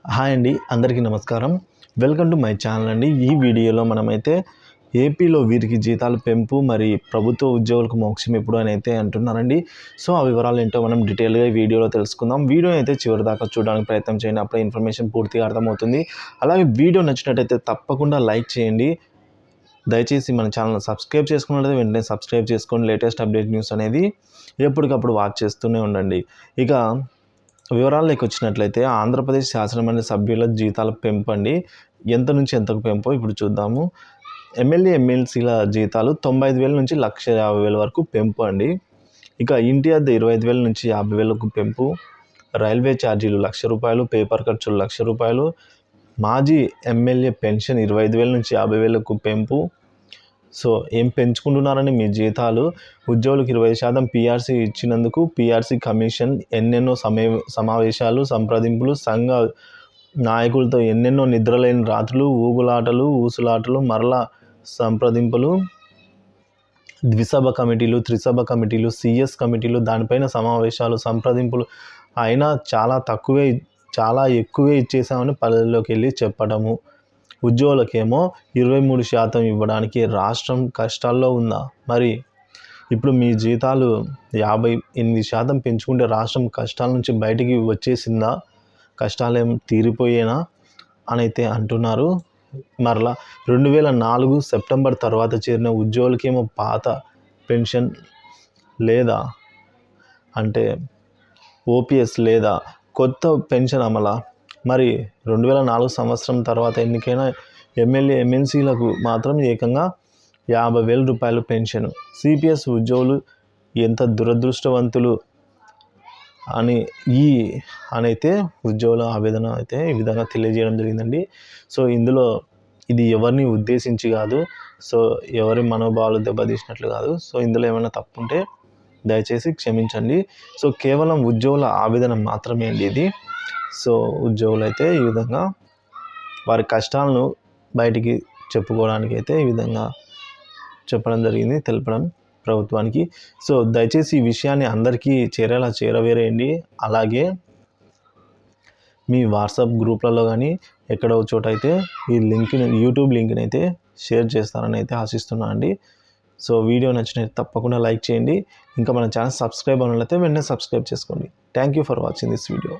Hi అండి, అందరికీ నమస్కారం. వెల్కమ్ టు మై ఛానల్ అండి. ఈ వీడియోలో మనమైతే ఏపీలో వీరికి జీతాలు పెంపు మరి ప్రభుత్వ ఉద్యోగులకు మోక్షం ఎప్పుడు అని అయితే అంటున్నారండి. సో ఆ వివరాలు ఏంటో మనం డీటెయిల్గా ఈ వీడియోలో తెలుసుకుందాం. వీడియో అయితే చివరి దాకా చూడడానికి ప్రయత్నం చేయండి, అప్పుడే ఇన్ఫర్మేషన్ పూర్తిగా అర్థమవుతుంది. అలాగే వీడియో నచ్చినట్టయితే తప్పకుండా లైక్ చేయండి. దయచేసి మన ఛానల్ సబ్స్క్రైబ్ చేసుకున్నట్లయితే వెంటనే సబ్స్క్రైబ్ చేసుకోండి. లేటెస్ట్ అప్డేట్ న్యూస్ అనేది ఎప్పటికప్పుడు వాచ్ చేస్తూనే ఉండండి. ఇక వివరాల్లోకి వచ్చినట్లయితే ఆంధ్రప్రదేశ్ శాసనమండలి సభ్యుల జీతాల పెంపు అండి. ఎంత నుంచి ఎంతకు పెంపో ఇప్పుడు చూద్దాము. ఎమ్మెల్యే ఎమ్మెల్సీల జీతాలు 95,000 నుంచి 1,50,000 వరకు పెంపు అండి. ఇక ఇంటి అద్దె 25,000 నుంచి 50,000కు పెంపు. రైల్వే ఛార్జీలు ₹1,00,000, పేపర్ ఖర్చులు ₹1,00,000. మాజీ ఎమ్మెల్యే పెన్షన్ 25,000 నుంచి 50,000కు పెంపు. సో ఏం పెంచుకుంటున్నారని మీ జీతాలు. ఉద్యోగులకు 20% పీఆర్సీ ఇచ్చినందుకు పీఆర్సీ కమిషన్, ఎన్నెన్నో సమావేశాలు, సంప్రదింపులు, సంఘ నాయకులతో ఎన్నెన్నో నిద్రలేని రాత్రులు, ఊగులాటలు, ఊసులాటలు, మరలా సంప్రదింపులు, ద్విసభ కమిటీలు, త్రిసభ కమిటీలు, సిఎస్ కమిటీలు, దానిపైన సమావేశాలు, సంప్రదింపులు అయినా చాలా ఎక్కువే ఇచ్చేసామని పల్లెల్లోకి వెళ్ళి చెప్పడము. ఉద్యోగులకేమో 23% ఇవ్వడానికి రాష్ట్రం కష్టాల్లో ఉందా? మరి ఇప్పుడు మీ జీతాలు 58% పెంచుకుంటే రాష్ట్రం కష్టాల నుంచి బయటికి వచ్చేసిందా? కష్టాలేం తీరిపోయేనా అని అయితే అంటున్నారు. మరలా 2004 సెప్టెంబర్ తర్వాత చేరిన ఉద్యోగులకేమో పాత పెన్షన్ లేదా అంటే ఓపీఎస్ లేదా కొత్త పెన్షన్ అమలా? మరి 2004 సంవత్సరం తర్వాత ఎన్నికైన ఎమ్మెల్యే ఎమ్మెల్సీలకు మాత్రం ఏకంగా ₹50,000 పెన్షన్. సిపిఎస్ ఉద్యోగులు ఎంత దురదృష్టవంతులు అనైతే ఉద్యోగుల ఆవేదన అయితే ఈ విధంగా తెలియజేయడం జరిగిందండి. సో ఇందులో ఇది ఎవరిని ఉద్దేశించి కాదు, సో ఎవరి మనోభావాలు దెబ్బతీసినట్లు కాదు. సో ఇందులో ఏమైనా తప్పుంటే దయచేసి క్షమించండి. సో కేవలం ఉద్యోగుల ఆవేదన మాత్రమే అండి ఇది. సో ఉద్యోగులు అయితే ఈ విధంగా వారి కష్టాలను బయటికి చెప్పుకోవడానికి అయితే ఈ విధంగా చెప్పడం జరిగింది, తెలపడం ప్రభుత్వానికి. సో దయచేసి ఈ విషయాన్ని అందరికీ చేరవేరేయండి. అలాగే మీ వాట్సాప్ గ్రూప్లలో కానీ ఎక్కడో చోట అయితే ఈ లింక్ని, యూట్యూబ్ లింక్ని అయితే షేర్ చేస్తారని అయితే ఆశిస్తున్నాను అండి. సో వీడియో నచ్చినట్టు తప్పకుండా లైక్ చేయండి. ఇంకా మన ఛానల్ సబ్స్క్రైబ్ అన్నట్లయితే వెంటనే సబ్స్క్రైబ్ చేసుకోండి. Thank you for watching this video.